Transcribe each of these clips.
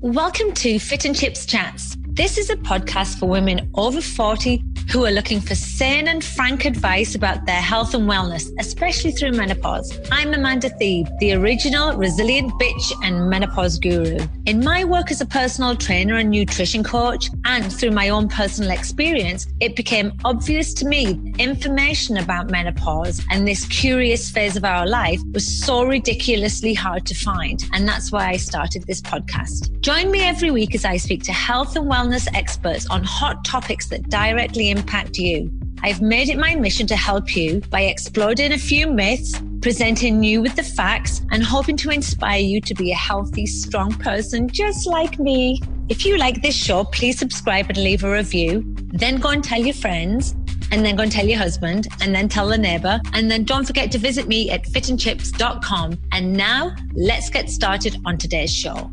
Welcome to Fit and Chips Chats. This is a podcast for women over 40 who are looking for sane and frank advice about their health and wellness, especially through menopause. I'm Amanda Thebe, the original resilient bitch and menopause guru. In my work as a personal trainer and nutrition coach, and through my own personal experience, it became obvious to me information about menopause and this curious phase of our life was so ridiculously hard to find. And that's why I started this podcast. Join me every week as I speak to health and wellness experts on hot topics that directly impact you. I've made it my mission to help you by exploding a few myths, presenting you with the facts, and hoping to inspire you to be a healthy, strong person just like me. If you like this show, please subscribe and leave a review. Then go and tell your friends, and then go and tell your husband, and then tell the neighbor. And then don't forget to visit me at fitandchips.com. And now let's get started on today's show.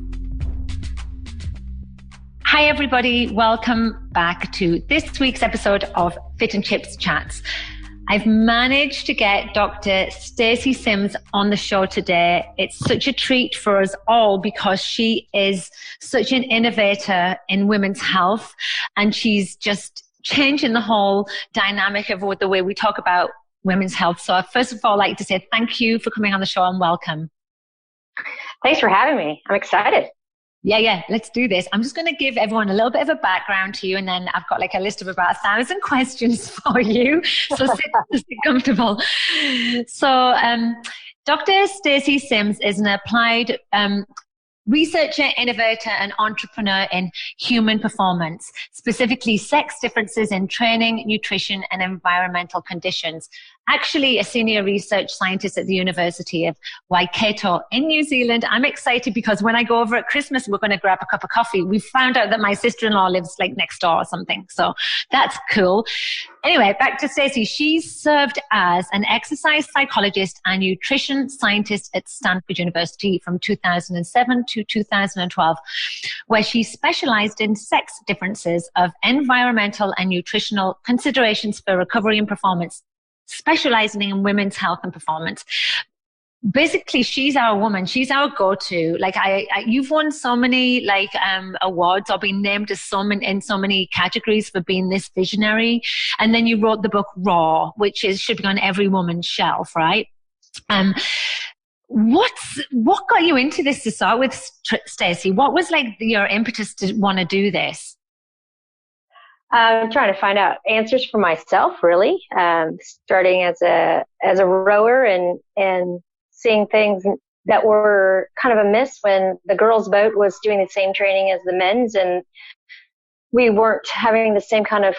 Hi, everybody. Welcome back to this week's episode of Fit and Chips Chats. I've managed to get Dr. Stacy Sims on the show today. It's such a treat for us all because she is such an innovator in women's health, and she's just changing the whole dynamic of the way we talk about women's health. So first of all, I'd like to say thank you for coming on the show and welcome. Thanks for having me. I'm excited. Yeah, let's do this. I'm just going to give everyone a little bit of a background to you, and then I've got like a list of about 1,000 questions for you. So sit comfortable. So Dr. Stacy Sims is an applied researcher, innovator, and entrepreneur in human performance, specifically sex differences in training, nutrition, and environmental conditions. Actually, a senior research scientist at the University of Waikato in New Zealand. I'm excited because when I go over at Christmas, we're going to grab a cup of coffee. We found out that my sister-in-law lives like next door or something. So that's cool. Anyway, back to Stacey. She served as an exercise psychologist and nutrition scientist at Stanford University from 2007 to 2012, where she specialized in sex differences of environmental and nutritional considerations for recovery and performance, specializing in women's health and performance. Basically, she's our woman. She's our go-to. Like you've won so many awards or been named as in so many categories for being this visionary. And then you wrote the book Raw, which should be on every woman's shelf, right? What got you into this to start with, Stacey? What was like your impetus to want to do this? I'm trying to find out answers for myself, really. Starting as a rower and seeing things that were kind of amiss when the girls' boat was doing the same training as the men's, and we weren't having the same kind of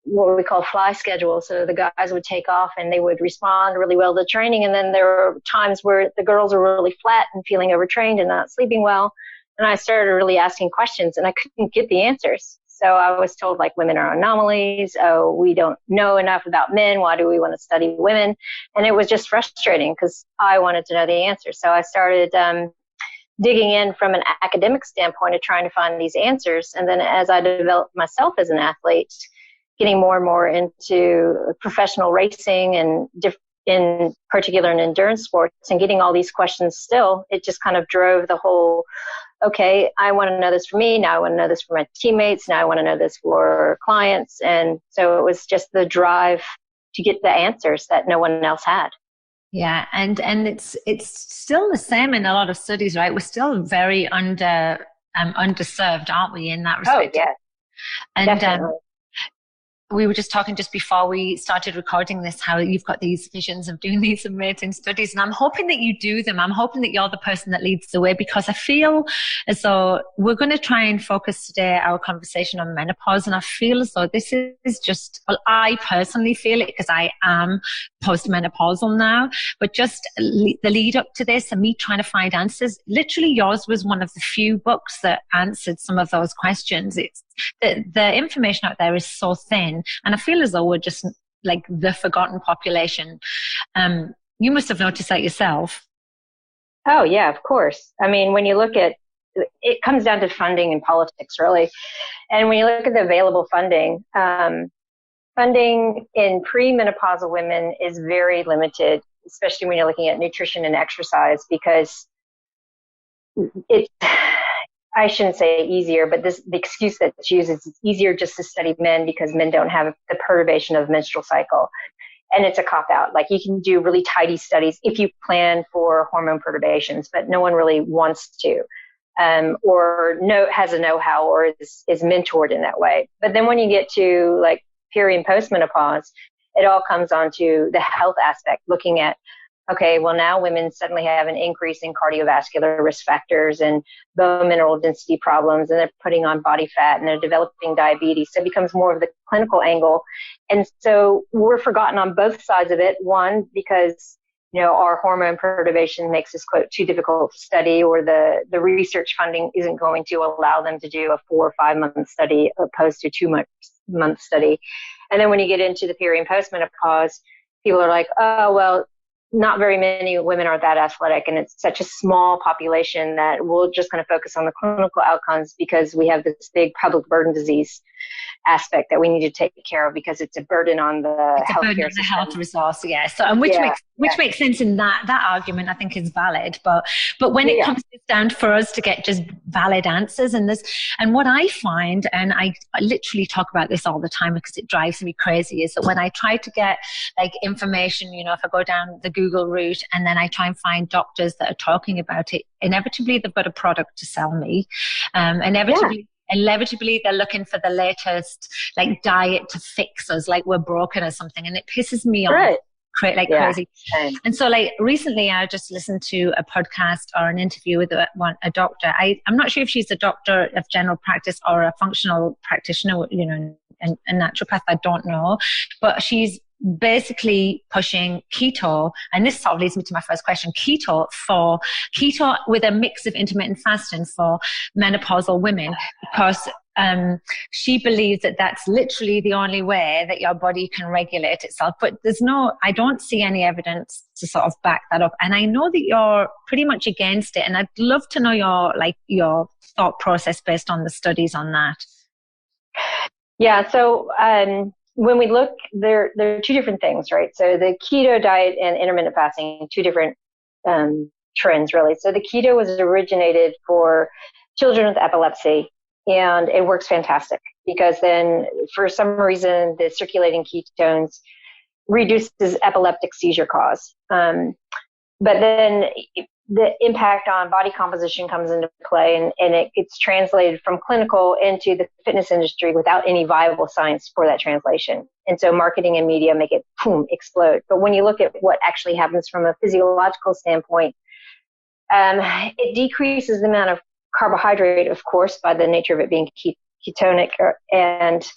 what we call fly schedule. So the guys would take off and they would respond really well to training, and then there were times where the girls were really flat and feeling overtrained and not sleeping well. And I started really asking questions, and I couldn't get the answers. So I was told, like, women are anomalies. Oh, we don't know enough about men. Why do we want to study women? And it was just frustrating because I wanted to know the answer. So I started digging in from an academic standpoint of trying to find these answers. And then as I developed myself as an athlete, getting more and more into professional racing and in particular in endurance sports, and getting all these questions still, it just kind of drove the whole, okay, I want to know this for me. Now I want to know this for my teammates. Now I want to know this for clients. And so it was just the drive to get the answers that no one else had. Yeah. And it's still the same in a lot of studies, right? We're still very underserved, aren't we, in that respect? Oh, yeah. And we were just talking just before we started recording this, how you've got these visions of doing these amazing studies. And I'm hoping that you do them. I'm hoping that you're the person that leads the way, because I feel as though we're going to try and focus today our conversation on menopause. And I feel as though this is just, well, I personally feel it because I am postmenopausal now, but just the lead up to this and me trying to find answers. Literally, yours was one of the few books that answered some of those questions. It's the information out there is so thin, and I feel as though we're just like the forgotten population. You must have noticed that yourself. Oh, yeah, of course. I mean, when you look at it, comes down to funding and politics, really. And when you look at the available funding, funding in premenopausal women is very limited, especially when you're looking at nutrition and exercise, because I shouldn't say easier, but the excuse that's used is it's easier just to study men because men don't have the perturbation of the menstrual cycle. And it's a cop out. Like, you can do really tidy studies if you plan for hormone perturbations, but no one really wants to, or has a know-how or is mentored in that way. But then when you get to like peri and postmenopause, it all comes on to the health aspect, looking at, okay, well, now women suddenly have an increase in cardiovascular risk factors and bone mineral density problems, and they're putting on body fat and they're developing diabetes. So it becomes more of the clinical angle. And so we're forgotten on both sides of it. One, because, our hormone perturbation makes this, quote, too difficult to study, or the research funding isn't going to allow them to do a 4 or 5 month study opposed to a 2-month study. And then when you get into the peri and postmenopause, people are like, oh, well, not very many women are that athletic, and it's such a small population that we're just going to focus on the clinical outcomes because we have this big public burden disease aspect that we need to take care of because it's a burden on the healthcare system. The health resource, yes. So, and which makes sense in that argument, I think, is valid. But when it comes down for us to get just valid answers and what I find, and I literally talk about this all the time because it drives me crazy, is that when I try to get like information, if I go down the Google route and then I try and find doctors that are talking about it, inevitably they've got a product to sell me. Inevitably they're looking for the latest like diet to fix us, like we're broken or something, and it pisses me off crazy. And so like recently I just listened to a podcast or an interview with a doctor. I'm not sure if she's a doctor of general practice or a functional practitioner, a naturopath, I don't know, but she's basically pushing keto, and this sort of leads me to my first question, keto with a mix of intermittent fasting for menopausal women, because she believes that that's literally the only way that your body can regulate itself. But I don't see any evidence to sort of back that up. And I know that you're pretty much against it, and I'd love to know your thought process based on the studies on that. Yeah. So, when we look, there are two different things, right? So the keto diet and intermittent fasting, two different trends, really. So the keto was originated for children with epilepsy, and it works fantastic because then for some reason the circulating ketones reduces epileptic seizure cause. But then the impact on body composition comes into play, and it gets translated from clinical into the fitness industry without any viable science for that translation. And so marketing and media make it explode. But when you look at what actually happens from a physiological standpoint, it decreases the amount of carbohydrate, of course, by the nature of it being ketonic, and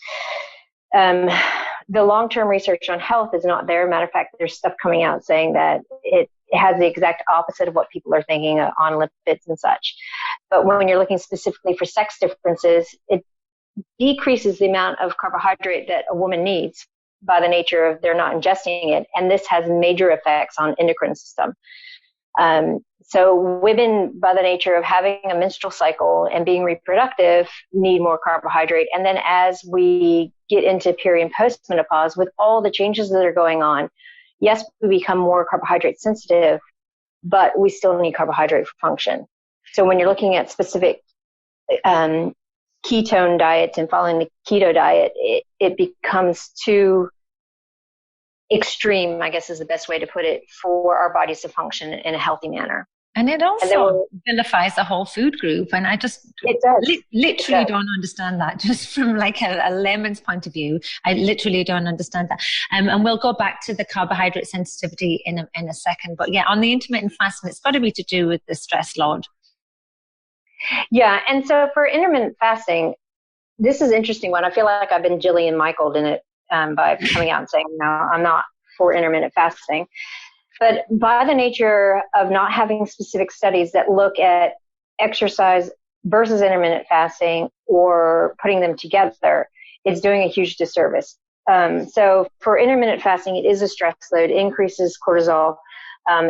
the long-term research on health is not there. Matter of fact, there's stuff coming out saying that it has the exact opposite of what people are thinking on lipids and such. But when you're looking specifically for sex differences, it decreases the amount of carbohydrate that a woman needs by the nature of they're not ingesting it. And this has major effects on endocrine system. So women, by the nature of having a menstrual cycle and being reproductive, need more carbohydrate. And then as we get into peri and postmenopause, with all the changes that are going on, yes, we become more carbohydrate sensitive, but we still need carbohydrate for function. So when you're looking at specific ketone diets and following the keto diet, it becomes too extreme, I guess is the best way to put it, for our bodies to function in a healthy manner. And it also vilifies the whole food group. And I just literally don't understand that. Just from like a layman's point of view, I literally don't understand that. And we'll go back to the carbohydrate sensitivity in a second. But yeah, on the intermittent fasting, it's got to be to do with the stress load. Yeah. And so for intermittent fasting, this is an interesting one. I feel like I've been Jillian Michael'd in it by coming out and saying, no, I'm not for intermittent fasting. But by the nature of not having specific studies that look at exercise versus intermittent fasting or putting them together, it's doing a huge disservice. So for intermittent fasting, it is a stress load, increases cortisol,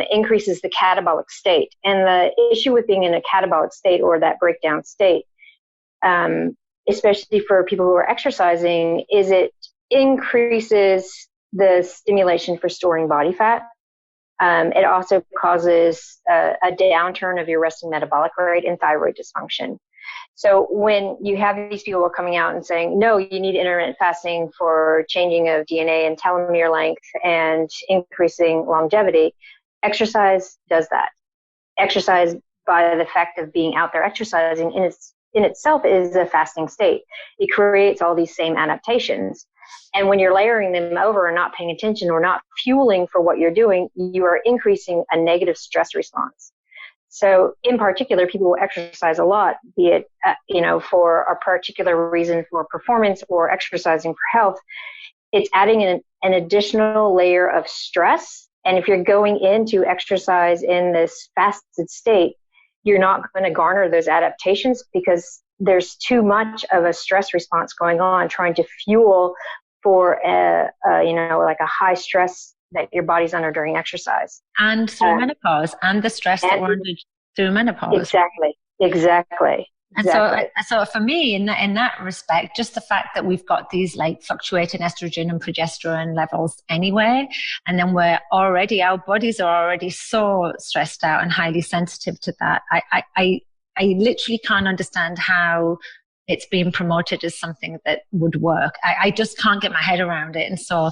increases the catabolic state. And the issue with being in a catabolic state or that breakdown state, especially for people who are exercising, is it increases the stimulation for storing body fat. It also causes a downturn of your resting metabolic rate and thyroid dysfunction. So when you have these people coming out and saying, no, you need intermittent fasting for changing of DNA and telomere length and increasing longevity, exercise does that. Exercise, by the fact of being out there exercising in itself, is a fasting state. It creates all these same adaptations. And when you're layering them over and not paying attention or not fueling for what you're doing, you are increasing a negative stress response. So in particular, people will exercise a lot, be it, for a particular reason for performance or exercising for health. It's adding an additional layer of stress. And if you're going into exercise in this fasted state, you're not going to garner those adaptations because there's too much of a stress response going on, trying to fuel for like a high stress that your body's under during exercise. And through menopause, and the stress that we're under through menopause. Exactly. And so for me, in that respect, just the fact that we've got these like fluctuating estrogen and progesterone levels anyway, and then our bodies are already so stressed out and highly sensitive to that. I literally can't understand how it's being promoted as something that would work. I just can't get my head around it. And so,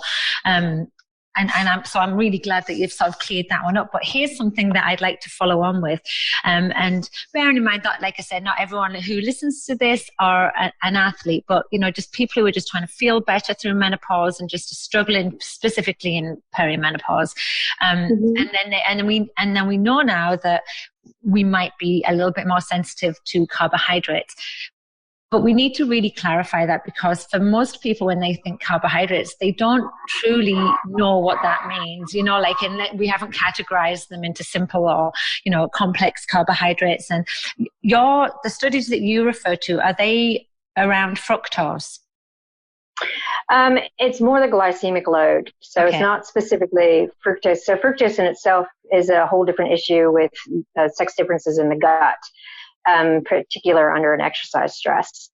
I'm really glad that you've sort of cleared that one up. But here's something that I'd like to follow on with. And bearing in mind that, like I said, not everyone who listens to this are an athlete, but, just people who are just trying to feel better through menopause and just struggling specifically in perimenopause. And then we know now that we might be a little bit more sensitive to carbohydrates. But we need to really clarify that, because for most people, when they think carbohydrates, they don't truly know what that means. We haven't categorized them into simple or, complex carbohydrates. And the studies that you refer to, are they around fructose? It's more the glycemic load. So It's not specifically fructose. So fructose in itself is a whole different issue with sex differences in the gut. Particular under an exercise stress.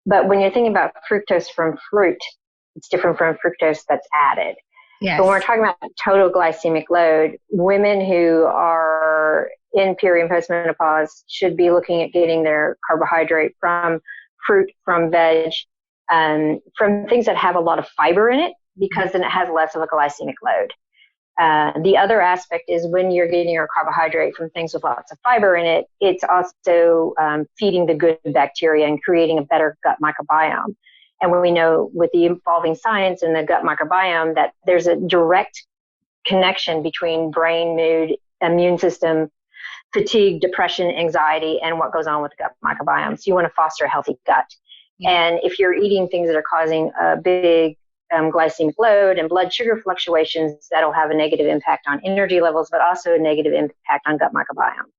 But when you're thinking about fructose from fruit, it's different from fructose that's added. Yes. But when we're talking about total glycemic load, women who are in peri and postmenopause should be looking at getting their carbohydrate from fruit, from veg, from things that have a lot of fiber in it, because then it has less of a glycemic load. The other aspect is when you're getting your carbohydrate from things with lots of fiber in it, it's also feeding the good bacteria and creating a better gut microbiome. And when we know with the evolving science and the gut microbiome that there's a direct connection between brain, mood, immune system, fatigue, depression, anxiety, and what goes on with the gut microbiome. So you want to foster a healthy gut. Yeah. And if you're eating things that are causing a big glycemic load and blood sugar fluctuations, that'll have a negative impact on energy levels, but also a negative impact on gut microbiome.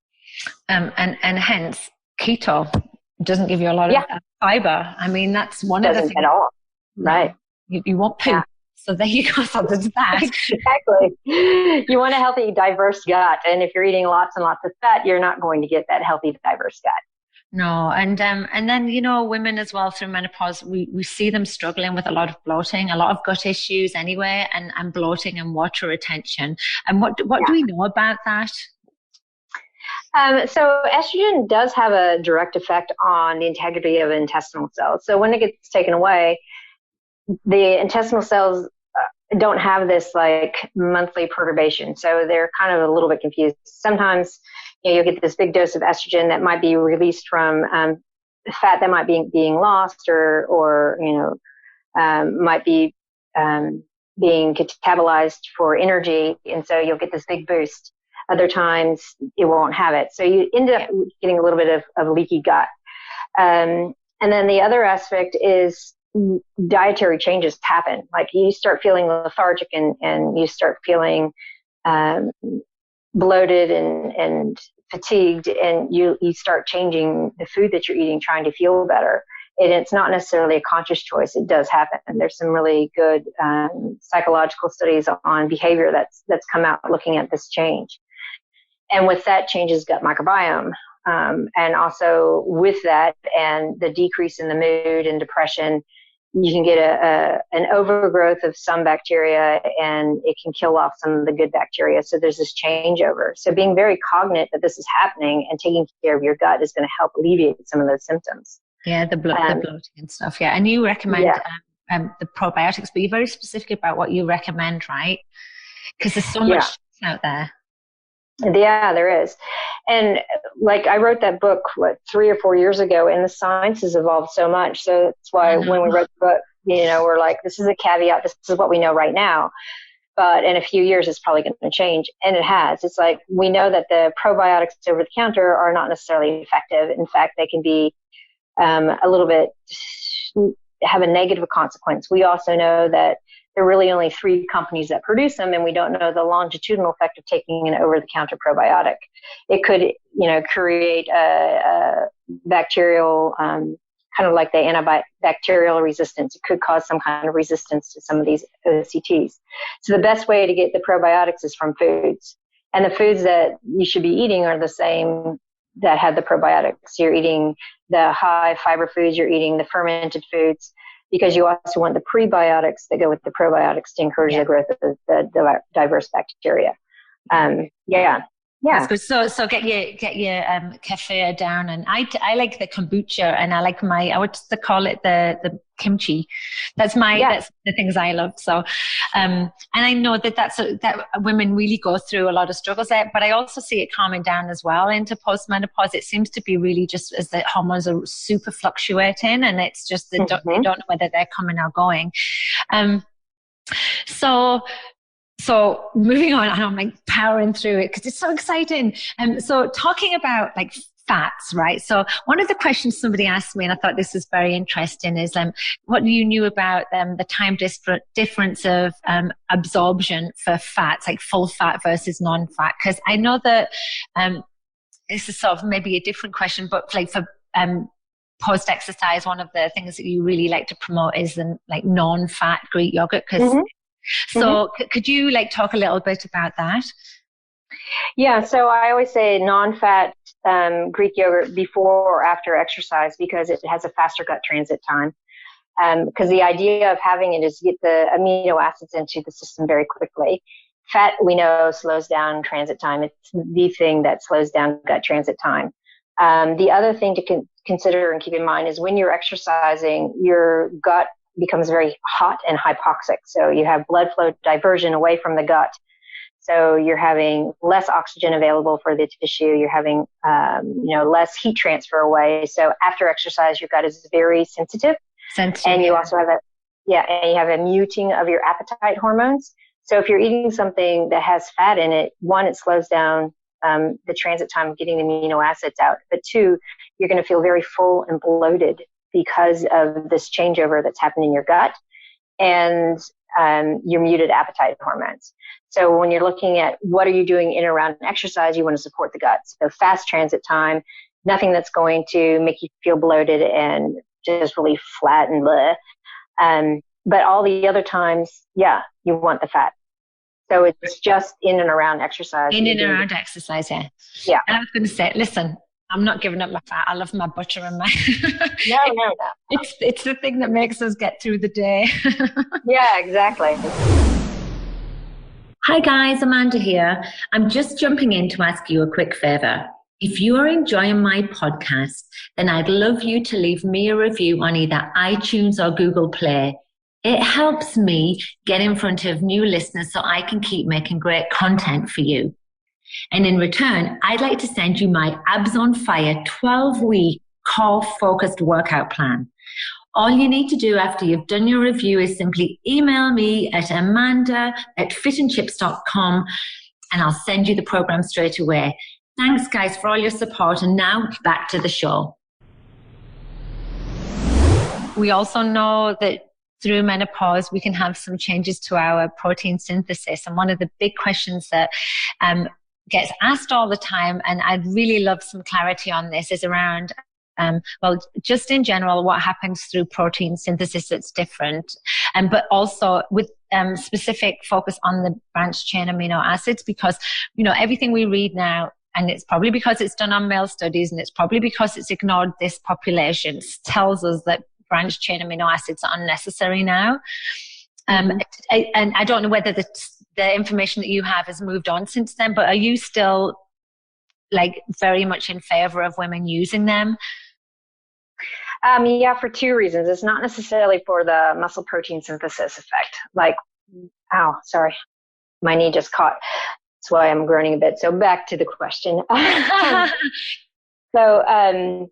And hence, keto doesn't give you a lot of fiber. I mean, that's one of the things. At all. Right. You want poop. Yeah. So there you go. So there's that. Exactly. You want a healthy, diverse gut. And if you're eating lots and lots of fat, you're not going to get that healthy, diverse gut. No, and then women as well through menopause, we see them struggling with a lot of bloating, a lot of gut issues anyway, and bloating and water retention. And what do we know about that? So estrogen does have a direct effect on the integrity of intestinal cells. So when it gets taken away, the intestinal cells don't have this like monthly perturbation. So they're kind of a little bit confused. Sometimes you'll get this big dose of estrogen that might be released from fat that might be being lost or might be being catabolized for energy. And so you'll get this big boost. Other times it won't have it. So you end up getting a little bit of leaky gut. And then the other aspect is dietary changes happen. Like you start feeling lethargic and you start feeling bloated and fatigued, and you start changing the food that you're eating, trying to feel better. And it's not necessarily a conscious choice. It does happen. There's some really good psychological studies on behavior that's come out looking at this change. And with that changes gut microbiome. And also with that and the decrease in the mood and depression, you can get an overgrowth of some bacteria, and it can kill off some of the good bacteria. So there's this changeover. So being very cognizant that this is happening and taking care of your gut is going to help alleviate some of those symptoms. Yeah, the bloating and stuff. Yeah, and you recommend the probiotics, but you're very specific about what you recommend, right? Because there's so much out there. Yeah, there is. And like I wrote that book, 3 or 4 years ago, and the science has evolved so much. So that's why when we wrote the book, we're like, this is a caveat. This is what we know right now. But in a few years, it's probably going to change. And it has. It's like we know that the probiotics over the counter are not necessarily effective. In fact, they can be a little bit, have a negative consequence. We also know that there are really only 3 companies that produce them, and we don't know the longitudinal effect of taking an over-the-counter probiotic. It could, create a bacterial, kind of like the antibacterial resistance. It could cause some kind of resistance to some of these OCTs. So the best way to get the probiotics is from foods. And the foods that you should be eating are the same that have the probiotics. You're eating the high fiber foods, you're eating the fermented foods, because you also want the prebiotics that go with the probiotics to encourage the growth of the diverse bacteria. That's good. So get your kefir down, and I like the kombucha, and I like I would call it the kimchi. That's the things I love. So, and I know that women really go through a lot of struggles there, but I also see it calming down as well into postmenopause. It seems to be really just as the hormones are super fluctuating, and it's just they don't know whether they're coming or going. So moving on, I'm like powering through it because it's so exciting. So talking about like fats, right? So one of the questions somebody asked me, and I thought this was very interesting, is what you knew about the time difference of absorption for fats, like full fat versus non-fat. Because I know that this is sort of maybe a different question, but like for post-exercise, one of the things that you really like to promote is like non-fat Greek yogurt. So could you talk a little bit about that? Yeah, so I always say non-fat Greek yogurt before or after exercise because it has a faster gut transit time. Because the idea of having it is to get the amino acids into the system very quickly. Fat, we know, slows down transit time. It's the thing that slows down gut transit time. The other thing to consider and keep in mind is when you're exercising, your gut becomes very hot and hypoxic. So you have blood flow diversion away from the gut. So you're having less oxygen available for the tissue. You're having, less heat transfer away. So after exercise, your gut is very sensitive. And you also have a muting of your appetite hormones. So if you're eating something that has fat in it, 1, it slows down the transit time of getting the amino acids out. But 2, you're going to feel very full and bloated because of this changeover that's happened in your gut and your muted appetite hormones. So when you're looking at what are you doing in and around exercise, you want to support the gut. So fast transit time, nothing that's going to make you feel bloated and just really flat and bleh. But all the other times, you want the fat. So it's just in and around exercise. In and around exercise, yeah. Yeah. And I was going to say, listen, I'm not giving up my fat. I love my butter and my... No. It's the thing that makes us get through the day. Yeah, exactly. Hi guys, Amanda here. I'm just jumping in to ask you a quick favor. If you are enjoying my podcast, then I'd love you to leave me a review on either iTunes or Google Play. It helps me get in front of new listeners so I can keep making great content for you. And in return, I'd like to send you my Abs on Fire 12-week core-focused workout plan. All you need to do after you've done your review is simply email me at amanda@fitandchips.com and I'll send you the program straight away. Thanks, guys, for all your support. And now back to the show. We also know that through menopause, we can have some changes to our protein synthesis. And one of the big questions that gets asked all the time, and I'd really love some clarity on this, is around, just in general, what happens through protein synthesis that's different, but also with specific focus on the branched chain amino acids, because, everything we read now, and it's probably because it's done on male studies, and it's probably because it's ignored this population, tells us that branched chain amino acids are unnecessary now. And I don't know whether the information that you have has moved on since then, but are you still like very much in favor of women using them? Yeah, for two reasons. It's not necessarily for the muscle protein synthesis effect. Like, ow, sorry, my knee just caught. That's why I'm groaning a bit. So back to the question. So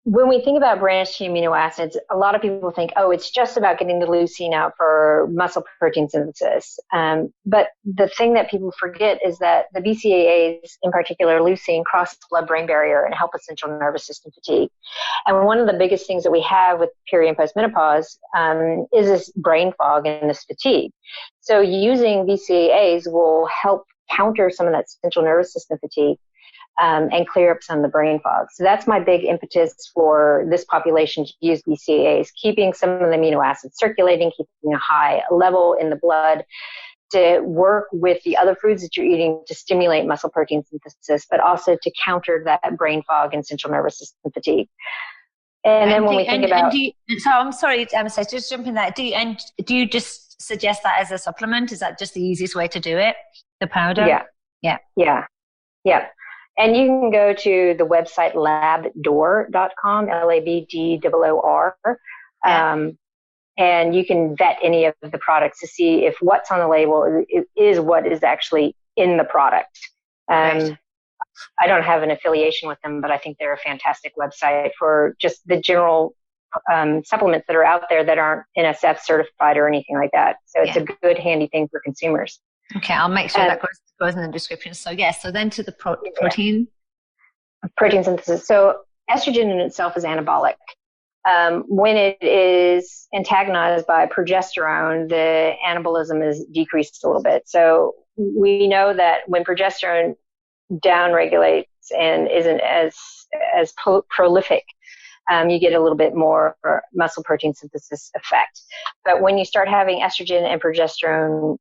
when we think about branched chain amino acids, a lot of people think, oh, it's just about getting the leucine out for muscle protein synthesis. But the thing that people forget is that the BCAAs, in particular leucine, cross the blood-brain barrier and help with central nervous system fatigue. And one of the biggest things that we have with peri and postmenopause is this brain fog and this fatigue. So using BCAAs will help counter some of that central nervous system fatigue. And clear up some of the brain fog. So that's my big impetus for this population to use BCAAs, keeping some of the amino acids circulating, keeping a high level in the blood, to work with the other foods that you're eating to stimulate muscle protein synthesis, but also to counter that brain fog and central nervous system fatigue. And then when we think about... so I'm sorry, Stacey, just jumping that. Do you just suggest that as a supplement? Is that just the easiest way to do it, the powder? Yeah. And you can go to the website labdoor.com, LABDOOR, and you can vet any of the products to see if what's on the label is what is actually in the product. Right. I don't have an affiliation with them, but I think they're a fantastic website for just the general supplements that are out there that aren't NSF certified or anything like that. So it's a good, handy thing for consumers. Okay, I'll make sure that goes in the description. So so then to the protein. Protein synthesis. So estrogen in itself is anabolic. When it is antagonized by progesterone, the anabolism is decreased a little bit. So we know that when progesterone downregulates and isn't as prolific, you get a little bit more muscle protein synthesis effect. But when you start having estrogen and progesterone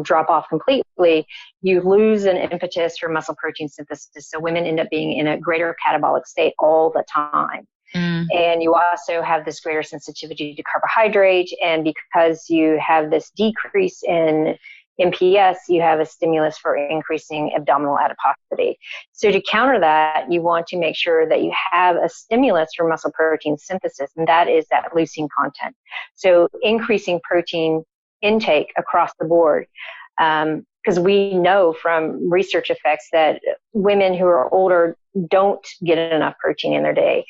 drop off completely, you lose an impetus for muscle protein synthesis. So women end up being in a greater catabolic state all the time. And you also have this greater sensitivity to carbohydrate. And because you have this decrease in MPS, you have a stimulus for increasing abdominal adiposity. So to counter that, you want to make sure that you have a stimulus for muscle protein synthesis, and that is that leucine content. So increasing protein intake across the board, because we know from research effects that women who are older don't get enough protein in their day.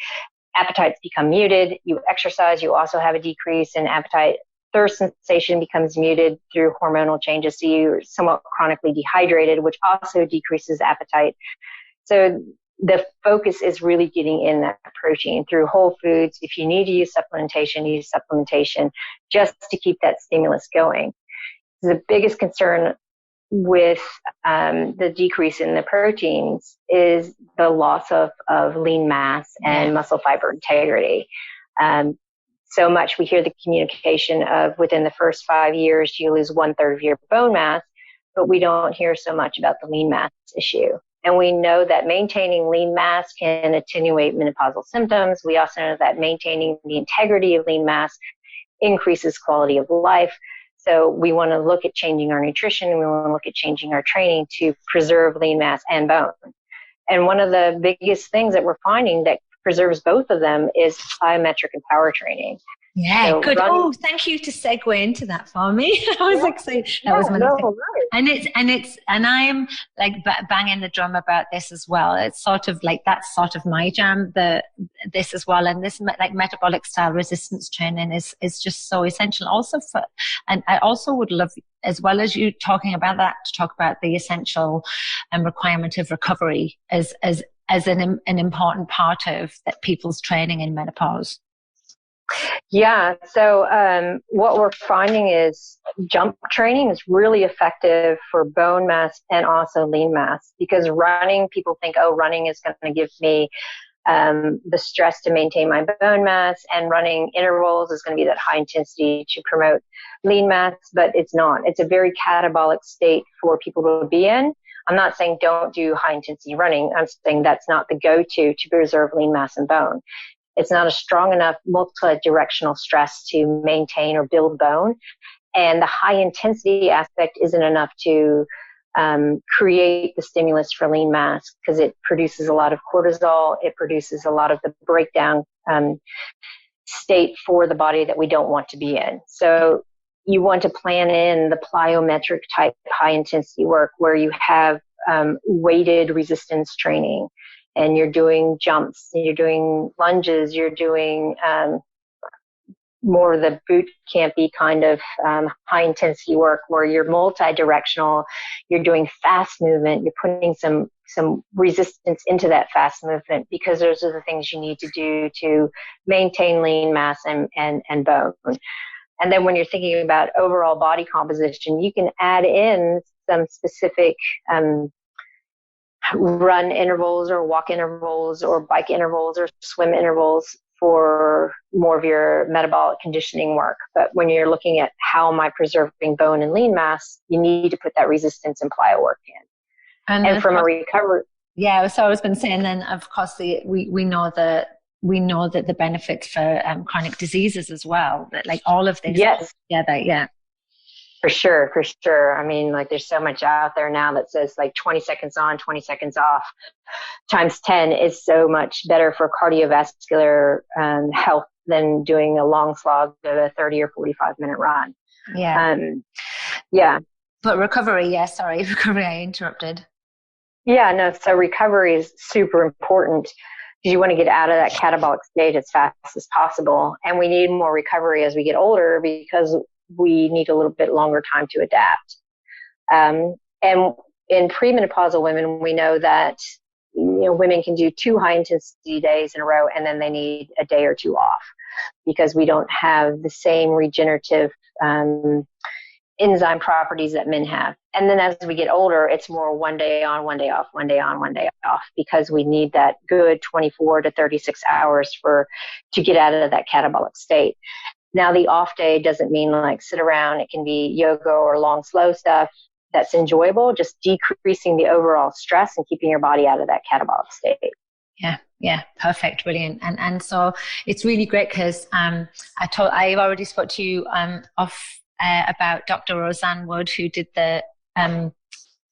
Appetites become muted. You exercise, you also have a decrease in appetite. Thirst sensation becomes muted through hormonal changes, so you're somewhat chronically dehydrated, which also decreases appetite. So the focus is really getting in that protein through whole foods. If you need to use supplementation, use supplementation just to keep that stimulus going. The biggest concern with the decrease in the proteins is the loss of lean mass and muscle fiber integrity. So much we hear the communication of within the first 5 years, you lose 1/3 of your bone mass, but we don't hear so much about the lean mass issue. And we know that maintaining lean mass can attenuate menopausal symptoms. We also know that maintaining the integrity of lean mass increases quality of life. So we want to look at changing our nutrition, and we want to look at changing our training to preserve lean mass and bone. And one of the biggest things that we're finding that preserves both of them is plyometric and power training. Yeah, so good. Thank you to segue into that for me. I was excited. That was my thing. And I'm like banging the drum about this as well. It's sort of like, that's sort of my jam, this as well. And this like metabolic style resistance training is just so essential also and I also would love, as well as you talking about that, to talk about the essential requirement of recovery as an important part of that people's training in menopause. Yeah. So what we're finding is jump training is really effective for bone mass and also lean mass, because running, people think, oh, running is going to give me the stress to maintain my bone mass, and running intervals is going to be that high intensity to promote lean mass, but it's not. It's a very catabolic state for people to be in. I'm not saying don't do high intensity running. I'm saying that's not the go-to to preserve lean mass and bone. It's not a strong enough multi-directional stress to maintain or build bone. And the high intensity aspect isn't enough to create the stimulus for lean mass, because it produces a lot of cortisol. It produces a lot of the breakdown state for the body that we don't want to be in. So you want to plan in the plyometric type high intensity work where you have weighted resistance training, and you're doing jumps, and you're doing lunges, you're doing more of the boot campy kind of high intensity work where you're multi-directional, you're doing fast movement, you're putting some resistance into that fast movement, because those are the things you need to do to maintain lean mass and bone. And then when you're thinking about overall body composition, you can add in some specific run intervals or walk intervals or bike intervals or swim intervals for more of your metabolic conditioning work. But when you're looking at how am I preserving bone and lean mass, you need to put that resistance and plyo work in. And from a recovery. Yeah, so I was going to say, and then of course we know that the benefits for chronic diseases as well, that like all of this together. Yeah. For sure. I mean, like there's so much out there now that says like 20 seconds on, 20 seconds off times 10 is so much better for cardiovascular health than doing a long slog of a 30 or 45 minute run. Yeah. Yeah. But recovery, I interrupted. Yeah, no, so recovery is super important because you want to get out of that catabolic state as fast as possible. And we need more recovery as we get older because we need a little bit longer time to adapt. And in premenopausal women, we know that women can do 2 high intensity days in a row, and then they need a day or two off because we don't have the same regenerative enzyme properties that men have. And then as we get older, it's more 1 day on, 1 day off, 1 day on, 1 day off, because we need that good 24 to 36 hours to get out of that catabolic state. Now, the off day doesn't mean like sit around. It can be yoga or long, slow stuff that's enjoyable, just decreasing the overall stress and keeping your body out of that catabolic state. Yeah, perfect, brilliant. And so it's really great because I already spoke to you about Dr. Roseanne Wood, who did the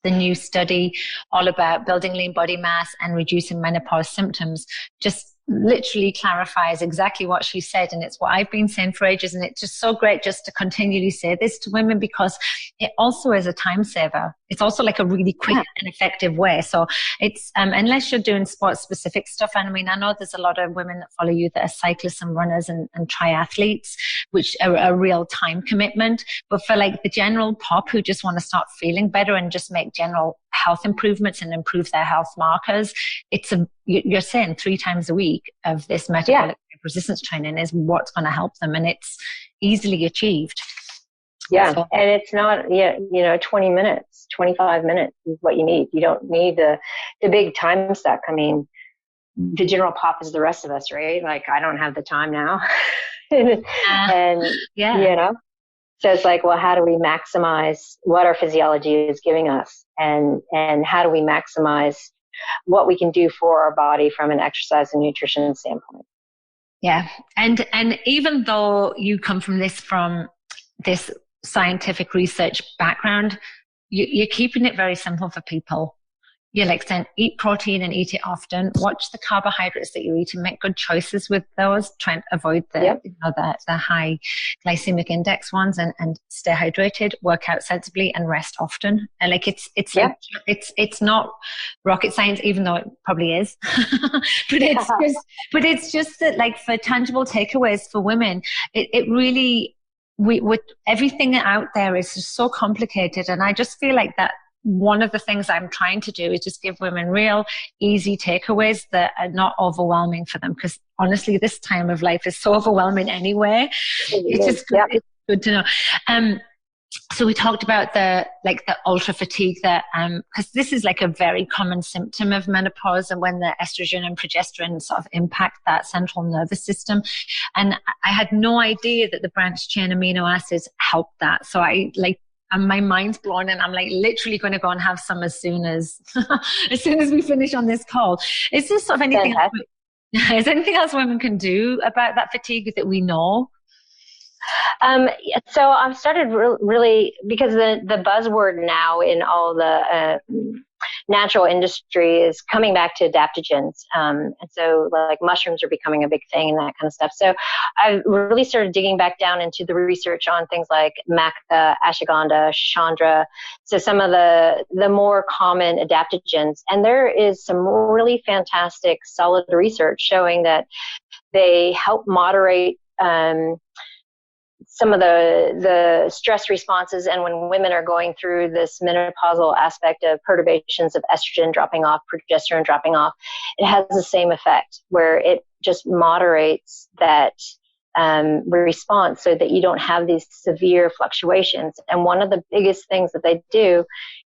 new study all about building lean body mass and reducing menopause symptoms. Just literally clarifies exactly what she said, and it's what I've been saying for ages, and it's just so great just to continually say this to women because it also is a time saver. It's also like a really quick and effective way. So it's unless you're doing sports specific stuff, and I mean I know there's a lot of women that follow you that are cyclists and runners and triathletes, which are a real time commitment, but for like the general pop who just want to start feeling better and just make general health improvements and improve their health markers, you're saying 3 times a week of this metabolic resistance training is what's going to help them, and it's easily achieved. Yeah, so, and it's not 20 minutes, 25 minutes is what you need. You don't need the big time suck. I mean, the general pop is the rest of us, right? Like I don't have the time now, and so it's like, well, how do we maximize what our physiology is giving us, and how do we maximize what we can do for our body from an exercise and nutrition standpoint? Yeah, and even though you come from this scientific research background, you're keeping it very simple for people. You're like saying, eat protein and eat it often. Watch the carbohydrates that you eat and make good choices with those. Try and avoid the high glycemic index ones, and stay hydrated, work out sensibly, and rest often. And like it's not rocket science, even though it probably is. but it's just that like for tangible takeaways for women, it really with everything out there is just so complicated, and I just feel like that. One of the things I'm trying to do is just give women real easy takeaways that are not overwhelming for them. Because honestly, this time of life is so overwhelming anyway. It's just good, it's good to know. So we talked about the ultra fatigue that, because this is like a very common symptom of menopause, and when the estrogen and progesterone sort of impact that central nervous system. And I had no idea that the branched chain amino acids help that. So and my mind's blown, and I'm like literally going to go and have some as soon as we finish on this call. Is this sort of anything else? Is there anything else women can do about that fatigue that we know? Um, so I've started really because the buzzword now in all the natural industry is coming back to adaptogens. And so like mushrooms are becoming a big thing and that kind of stuff. So I've really started digging back down into the research on things like maca, ashwagandha, chandra. So some of the more common adaptogens. And there is some really fantastic solid research showing that they help moderate some of the stress responses. And when women are going through this menopausal aspect of perturbations of estrogen dropping off, progesterone dropping off, it has the same effect where it just moderates that response so that you don't have these severe fluctuations. And one of the biggest things that they do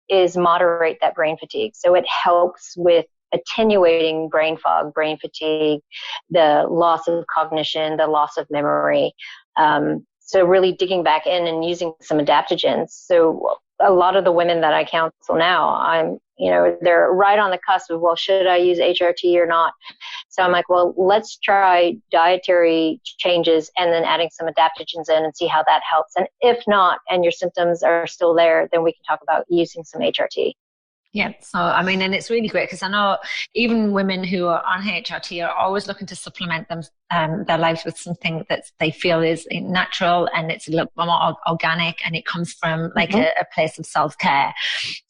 is moderate that brain fatigue. So it helps with attenuating brain fog, brain fatigue, the loss of cognition, the loss of memory. So really digging back in and using some adaptogens. So a lot of the women that I counsel now, they're right on the cusp of, well, should I use HRT or not? So I'm like, well, let's try dietary changes and then adding some adaptogens in and see how that helps. And if not, and your symptoms are still there, then we can talk about using some HRT. Yeah. So, I mean, and it's really great because I know even women who are on HRT are always looking to supplement their lives with something that they feel is natural and it's a little more organic and it comes from like a place of self-care.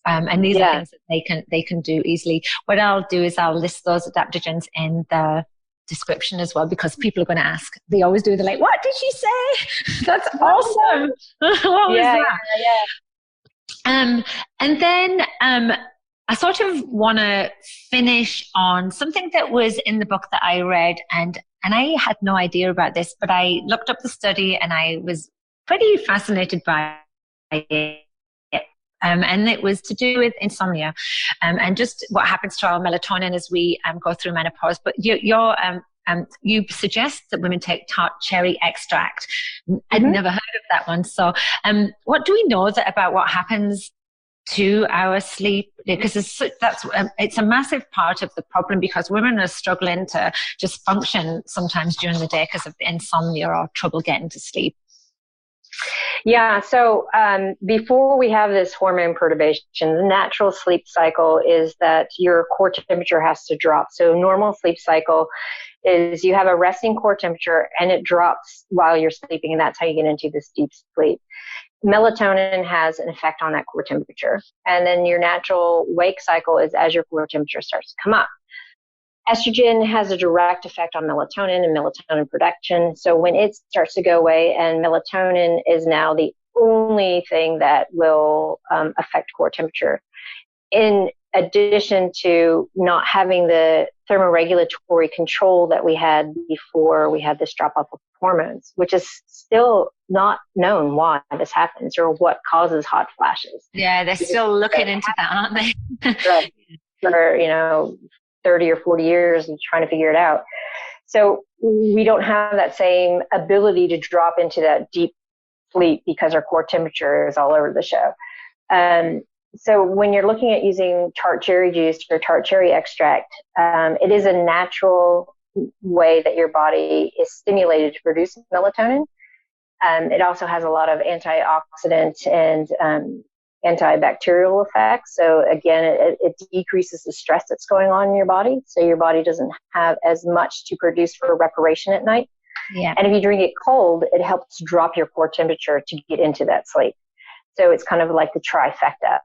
And these are things that they can do easily. What I'll do is I'll list those adaptogens in the description as well, because people are going to ask. They always do. They're like, what did she say? That's awesome. What was that? Yeah. And then, I sort of want to finish on something that was in the book that I read, and I had no idea about this, but I looked up the study and I was pretty fascinated by it. And it was to do with insomnia, and just what happens to our melatonin as we go through menopause. But you suggest that women take tart cherry extract. I'd never heard of that one. So, what do we know about what happens to our sleep? Because it's a massive part of the problem, because women are struggling to just function sometimes during the day because of insomnia or trouble getting to sleep. Yeah. So before we have this hormone perturbation, the natural sleep cycle is that your core temperature has to drop. So normal sleep cycle is you have a resting core temperature and it drops while you're sleeping, and that's how you get into this deep sleep. Melatonin has an effect on that core temperature. And then your natural wake cycle is as your core temperature starts to come up. Estrogen has a direct effect on melatonin and melatonin production. So when it starts to go away, and melatonin is now the only thing that will affect core temperature, in addition to not having the thermoregulatory control that we had before we had this drop off of hormones, which is still not known why this happens or what causes hot flashes. Yeah, they're still looking into that, aren't they? For 30 or 40 years and trying to figure it out. So we don't have that same ability to drop into that deep sleep because our core temperature is all over the show. So when you're looking at using tart cherry juice or tart cherry extract, it is a natural way that your body is stimulated to produce melatonin. It also has a lot of antioxidant and antibacterial effects. So again, it decreases the stress that's going on in your body. So your body doesn't have as much to produce for reparation at night. Yeah. And if you drink it cold, it helps drop your core temperature to get into that sleep. So it's kind of like the trifecta.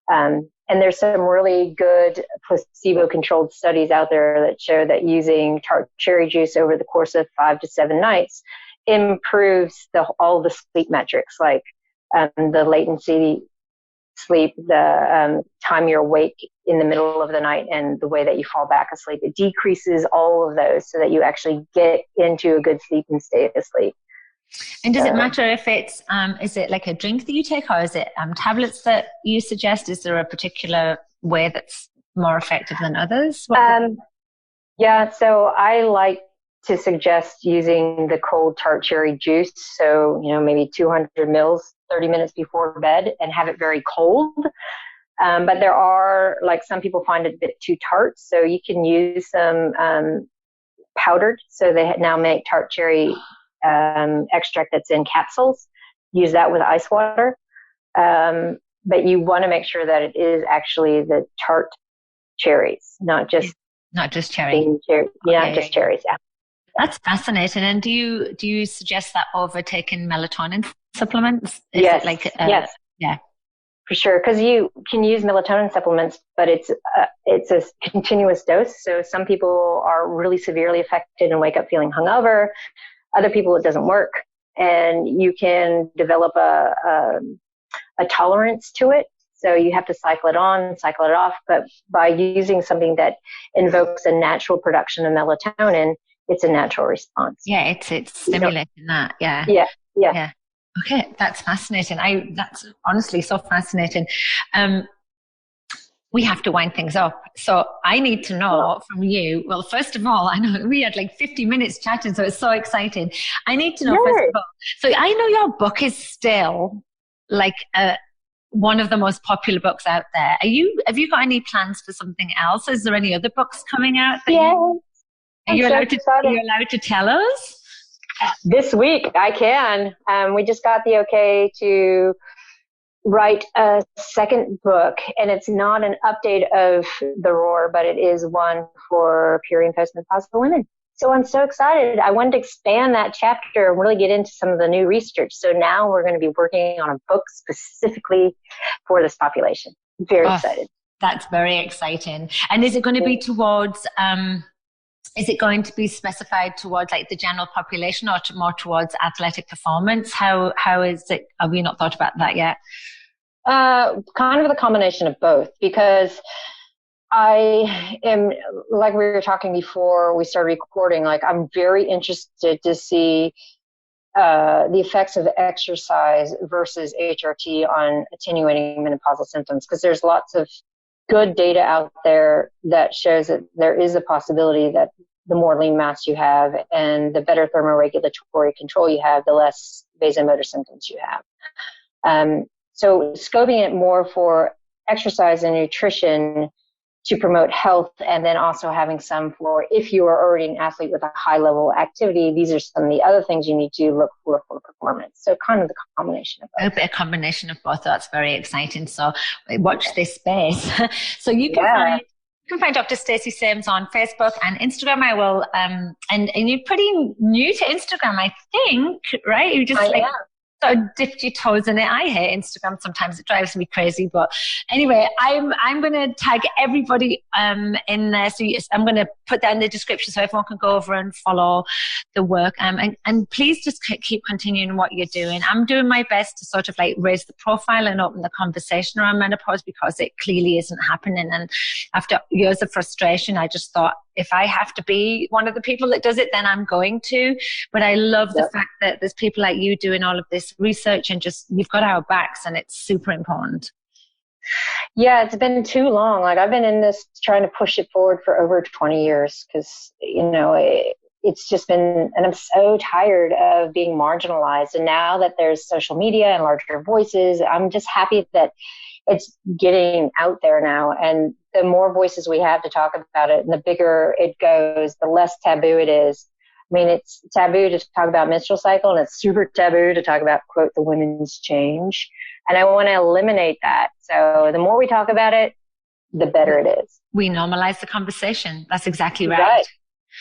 And there's some really good placebo-controlled studies out there that show that using tart cherry juice over the course of 5 to 7 nights improves all the sleep metrics, like the latency sleep, the time you're awake in the middle of the night, and the way that you fall back asleep. It decreases all of those so that you actually get into a good sleep and stay asleep. And does it matter if it's, is it like a drink that you take, or is it tablets that you suggest? Is there a particular way that's more effective than others? Yeah, so I like to suggest using the cold tart cherry juice. So, maybe 200 mils, 30 minutes before bed, and have it very cold. But there are, like, some people find it a bit too tart. So you can use some powdered. So they now make tart cherry extract that's in capsules. Use that with ice water. But you want to make sure that it is actually the tart cherries, not just cherry. Not just cherries. Yeah. That's fascinating. And do you suggest that over taking melatonin supplements? Yes. Yes. Yeah. For sure, because you can use melatonin supplements, but it's a continuous dose. So some people are really severely affected and wake up feeling hungover. Other people, it doesn't work, and you can develop a tolerance to it. So you have to cycle it on, cycle it off. But by using something that invokes a natural production of melatonin, it's a natural response. Yeah, it's stimulating that. Yeah. Yeah. Okay, that's fascinating. That's honestly so fascinating. We have to wind things up. So I need to know from you, well, first of all, I know we had like 50 minutes chatting, so it's so exciting. I need to know, first of all, so I know your book is still like one of the most popular books out there. Have you got any plans for something else? Is there any other books coming out? Are you allowed to tell us? This week I can. We just got the okay to write a second book, and it's not an update of The Roar, but it is one for peri and postmenopausal women. So I'm so excited. I wanted to expand that chapter and really get into some of the new research. So now we're going to be working on a book specifically for this population. Very excited. That's very exciting. And is it going to be towards... is it going to be specified towards like the general population or more towards athletic performance? How is it? Have we not thought about that yet? Kind of the combination of both, because I am, like we were talking before we started recording, like I'm very interested to see the effects of exercise versus HRT on attenuating menopausal symptoms, because there's lots of good data out there that shows that there is a possibility that the more lean mass you have and the better thermoregulatory control you have, the less vasomotor symptoms you have. So scoping it more for exercise and nutrition to promote health, and then also having some for if you are already an athlete with a high level activity, these are some of the other things you need to look for performance. So kind of the combination of both. A combination of both. That's very exciting. So watch this space. So you can find Dr. Stacy Sims on Facebook and Instagram. I will, and you're pretty new to Instagram, I think, right? You just sort of dipped your toes in it. I hate Instagram. Sometimes it drives me crazy. But anyway, I'm going to tag everybody in there. So I'm going to put that in the description so everyone can go over and follow the work. And please just keep continuing what you're doing. I'm doing my best to sort of like raise the profile and open the conversation around menopause, because it clearly isn't happening. And after years of frustration, I just thought, if I have to be one of the people that does it, then I'm going to. But I love the fact that there's people like you doing all of this research, and just you've got our backs, and it's super important. Yeah, it's been too long. Like I've been in this trying to push it forward for over 20 years because, it's just been, and I'm so tired of being marginalized. And now that there's social media and larger voices, I'm just happy that it's getting out there now. And the more voices we have to talk about it, and the bigger it goes, the less taboo it is. I mean, it's taboo to talk about menstrual cycle, and it's super taboo to talk about, quote, the women's change. And I want to eliminate that. So the more we talk about it, the better it is. We normalize the conversation. That's exactly right.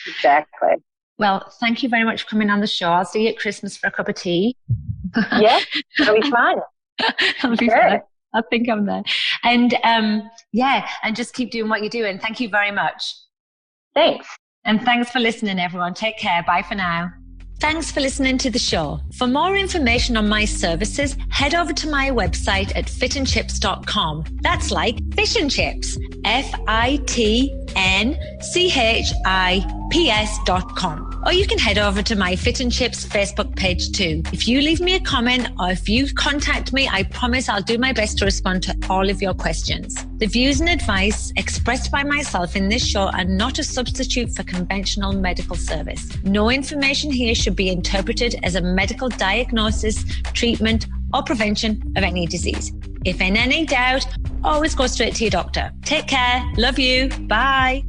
Exactly. Well, thank you very much for coming on the show. I'll see you at Christmas for a cup of tea. Yeah, it'll be fun. It'll be fun. I think I'm there. And and just keep doing what you're doing. Thank you very much. Thanks. And thanks for listening, everyone. Take care. Bye for now. Thanks for listening to the show. For more information on my services, head over to my website at fitandchips.com. That's like fish and chips. FITNCHIPS.com. Or you can head over to my Fit and Chips Facebook page too. If you leave me a comment or if you contact me, I promise I'll do my best to respond to all of your questions. The views and advice expressed by myself in this show are not a substitute for conventional medical service. No information here should be interpreted as a medical diagnosis, treatment, or prevention of any disease. If in any doubt, always go straight to your doctor. Take care. Love you. Bye.